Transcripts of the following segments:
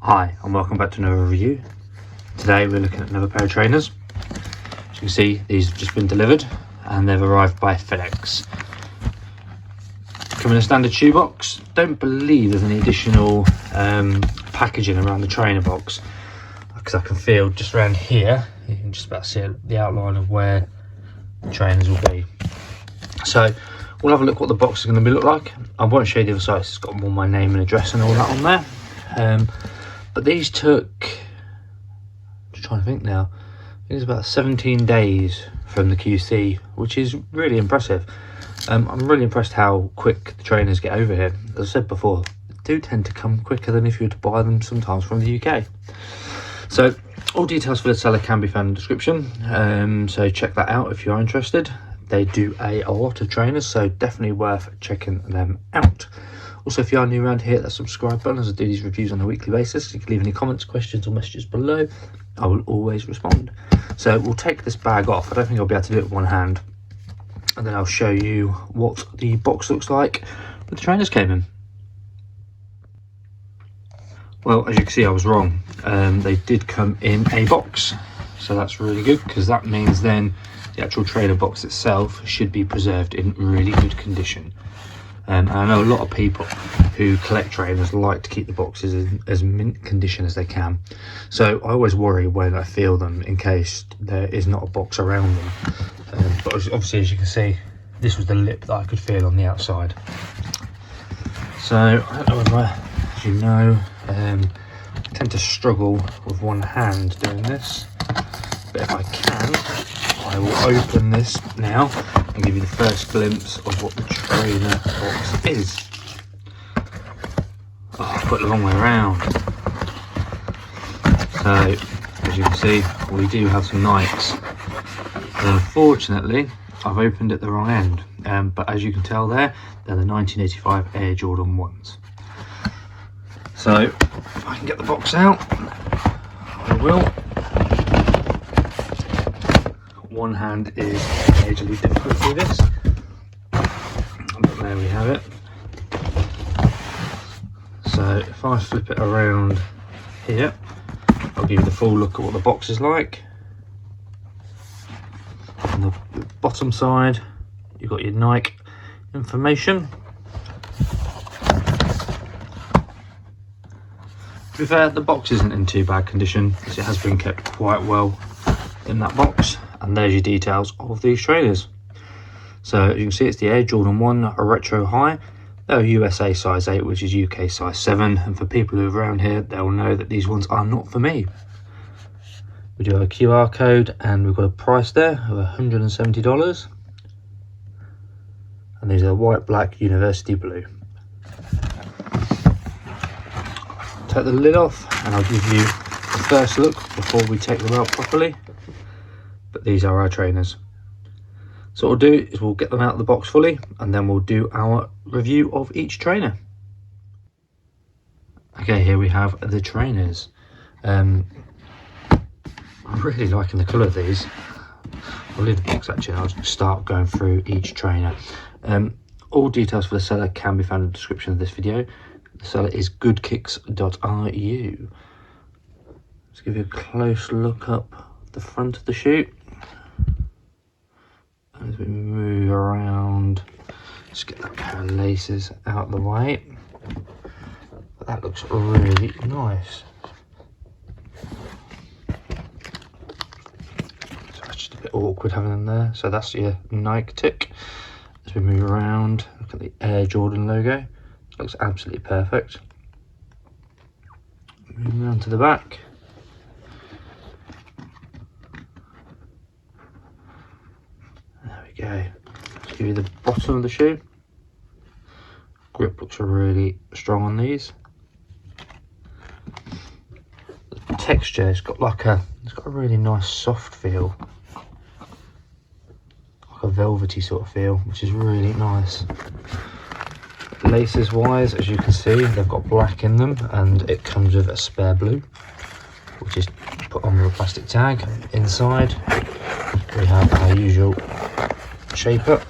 Hi and welcome back to another review. Today we're looking at another pair of trainers. As you can see, these have just been delivered and they've arrived by FedEx. Come in a standard shoebox. Don't believe there's any additional packaging around the trainer box, because I can feel just around here, you can just about see the outline of where the trainers will be. So we'll have a look what the box is going to look like. I won't show you the other side, it's got all my name and address and all that on there. But these took, I'm just trying to think now, I think it's about 17 days from the QC, which is really impressive. I'm really impressed how quick the trainers get over here. As I said before, they do tend to come quicker than if you were to buy them sometimes from the UK. So all details for the seller can be found in the description, so check that out if you are interested. They do a lot of trainers, so definitely worth checking them out. Also, if you are new around here, hit that subscribe button, as I do these reviews on a weekly basis. You can leave any comments, questions or messages below. I will always respond. So we'll take this bag off. I don't think I'll be able to do it with one hand. And then I'll show you what the box looks like when the trainers came in. Well, as you can see, I was wrong. They did come in a box. So that's really good, because that means then the actual trainer box itself should be preserved in really good condition. And I know a lot of people who collect trainers like to keep the boxes in as mint condition as they can. So I always worry when I feel them in case there is not a box around them. But obviously, as you can see, this was the lip that I could feel on the outside. So I don't know whether, as you know, I tend to struggle with one hand doing this. But if I can, I will open this now and give you the first glimpse of what the trainer box is. Oh, I put it the wrong way around. So, as you can see, we do have some Nikes. And unfortunately, I've opened it the wrong end. But as you can tell there, they're the 1985 Air Jordan 1s. So, if I can get the box out, I will. One hand is majorly difficult to do this, but there we have it. So if I flip it around here, I'll give you the full look at what the box is like. On the bottom side, you've got your Nike information. To be fair, the box isn't in too bad condition, as it has been kept quite well in that box. And there's your details of these trainers. So as you can see, it's the Air Jordan 1 a retro high. They're USA size 8, which is UK size 7. And for people who are around here, they'll know that these ones are not for me. We do have a QR code and we've got a price there of $170. And these are white, black, university blue. Take the lid off and I'll give you the first look before we take them out properly. But these are our trainers. So what we'll do is we'll get them out of the box fully and then we'll do our review of each trainer. Okay, here we have the trainers. I'm really liking the colour of these. I'll leave the box actually and I'll just start going through each trainer. All details for the seller can be found in the description of this video. The seller is goodkicks.ru. Let's give you a close look up the front of the shoe. As we move around, just get that pair of laces out of the way. But that looks really nice. So it's just a bit awkward having them there. So that's your Nike tick. As we move around, look at the Air Jordan logo. It looks absolutely perfect. Moving around to the back. Go. Let's give you the bottom of the shoe. Grip looks really strong on these. The texture, it's got a really nice soft feel, like a velvety sort of feel, which is really nice. Laces wise, as you can see, they've got black in them and it comes with a spare blue. which is put on with a plastic tag. Inside we have our usual shaper.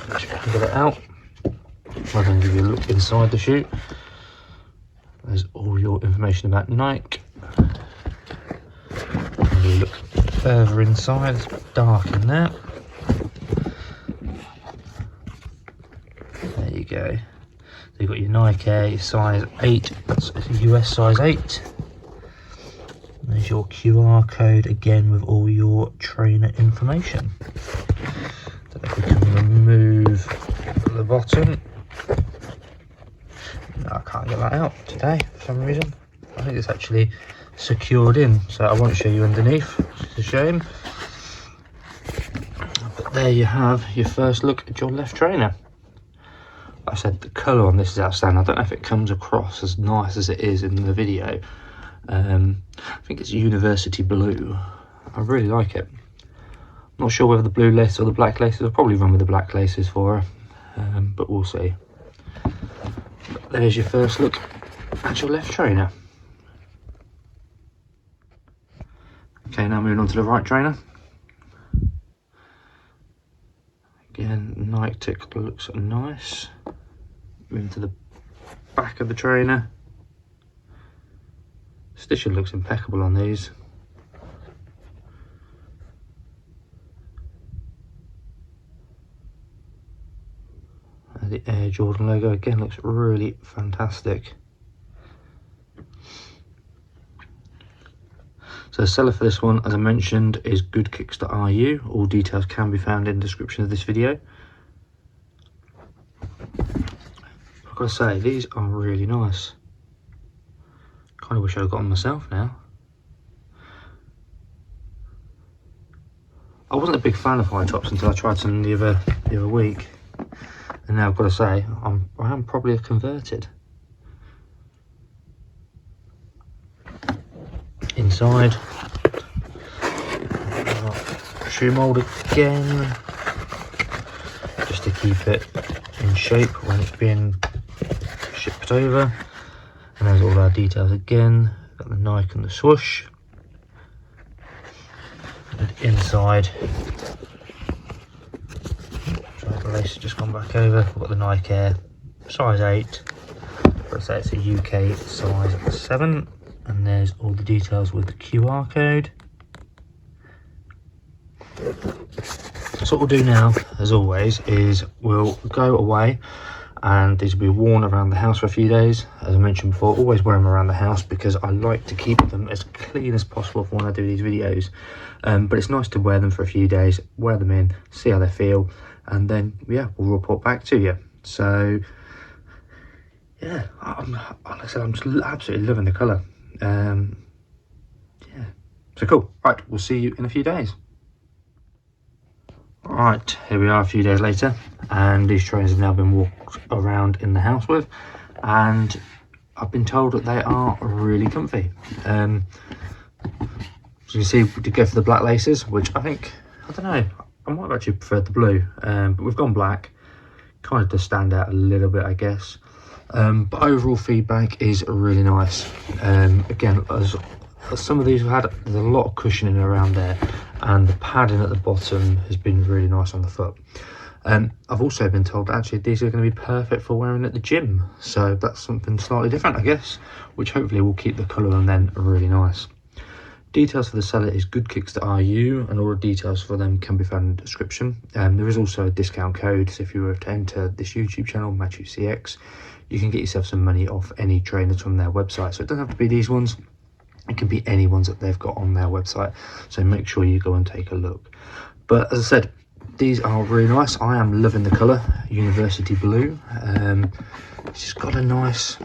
Let's see if I can get it out. I'll then give you a look inside the shoe. There's all your information about Nike. And you look further inside, it's dark in there. There you go. So you've got your Nike Air size 8, that's a US size 8. There's your QR code again with all your trainer information. So if we can remove the bottom. No, I can't get that out today for some reason. I think it's actually secured in, so I won't show you underneath. It's a shame. But there you have your first look at your left trainer. Like I said, the colour on this is outstanding. I don't know if it comes across as nice as it is in the video. I think it's university blue. I really like it. Not sure whether the blue laces or the black laces. I'll probably run with the black laces for her, but we'll see. But there's your first look at your left trainer. Okay, now moving on to the right trainer. Again, Nike tick looks nice. Moving to the back of the trainer. Stitching looks impeccable on these. And the Air Jordan logo again looks really fantastic. So the seller for this one, as I mentioned, is goodkicks.ru. All details can be found in the description of this video. I've got to say, these are really nice. Kind of wish I'd got them myself now. I wasn't a big fan of high tops until I tried some the other week, and now I've got to say I am probably converted. Inside, shoe mould again, just to keep it in shape when it's being shipped over. And there's all our details again. Got the Nike and the swoosh. And inside, sorry, the lace has just gone back over. We've got the Nike Air size 8. Let's say it's a UK size 7. And there's all the details with the QR code. So what we'll do now, as always, is we'll go away, and these will be worn around the house for a few days. As I mentioned before, always wear them around the house because I like to keep them as clean as possible for when I do these videos. But it's nice to wear them for a few days, wear them in, see how they feel, and then yeah, we'll report back to you. So yeah, like I said, I'm just absolutely loving the colour. Yeah, so cool. Right, we'll see you in a few days. Right, here we are a few days later, and these trainers have now been walked around in the house with, and I've been told that they are really comfy. As you can see, we did go for the black laces, which I think, I don't know, I might have actually preferred the blue, but we've gone black. Kind of does stand out a little bit, I guess. But overall feedback is really nice. Again, as some of these have had, there's a lot of cushioning around there, and the padding at the bottom has been really nice on the foot. I've also been told that actually these are going to be perfect for wearing at the gym, so that's something slightly different, I guess, which hopefully will keep the colour on them really nice. Details for the seller is goodkicks.ru, and all the details for them can be found in the description. There is also a discount code, so if you were to enter this YouTube channel, MatthewCX, you can get yourself some money off any trainers from their website. So it doesn't have to be these ones, it can be any ones that they've got on their website, so make sure you go and take a look. But as I said, these are really nice. I am loving the colour, university blue. It's just got a nice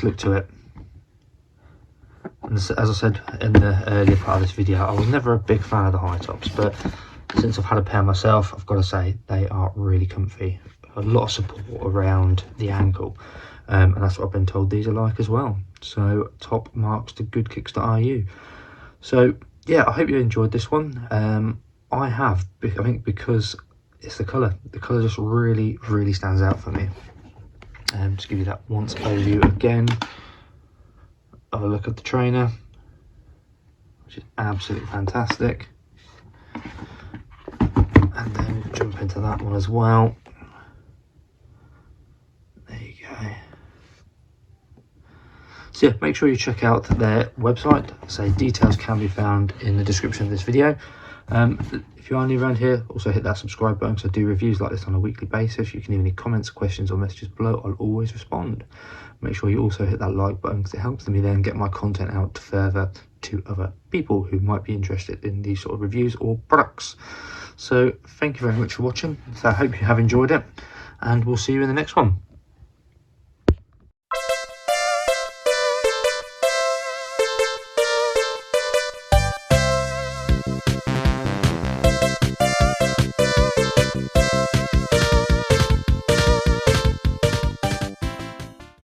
look to it. And as I said in the earlier part of this video, I was never a big fan of the high tops, but since I've had a pair myself, I've got to say they are really comfy. A lot of support around the ankle, and that's what I've been told these are like as well. So top marks to goodkicks.ru. So yeah, I hope you enjoyed this one. I have, I think, because it's the colour. The colour just really stands out for me. Just give you that once overview again. Have a look at the trainer. which is absolutely fantastic. And then jump into that one as well. There you go. So yeah, make sure you check out their website. So details can be found in the description of this video. If you are new around here, also hit that subscribe button, because I do reviews like this on a weekly basis. You can leave any comments, questions or messages below. I'll always respond. Make sure you also hit that like button, because it helps me then get my content out further to other people who might be interested in these sort of reviews or products. So thank you very much for watching. So I hope you have enjoyed it, and we'll see you in the next one.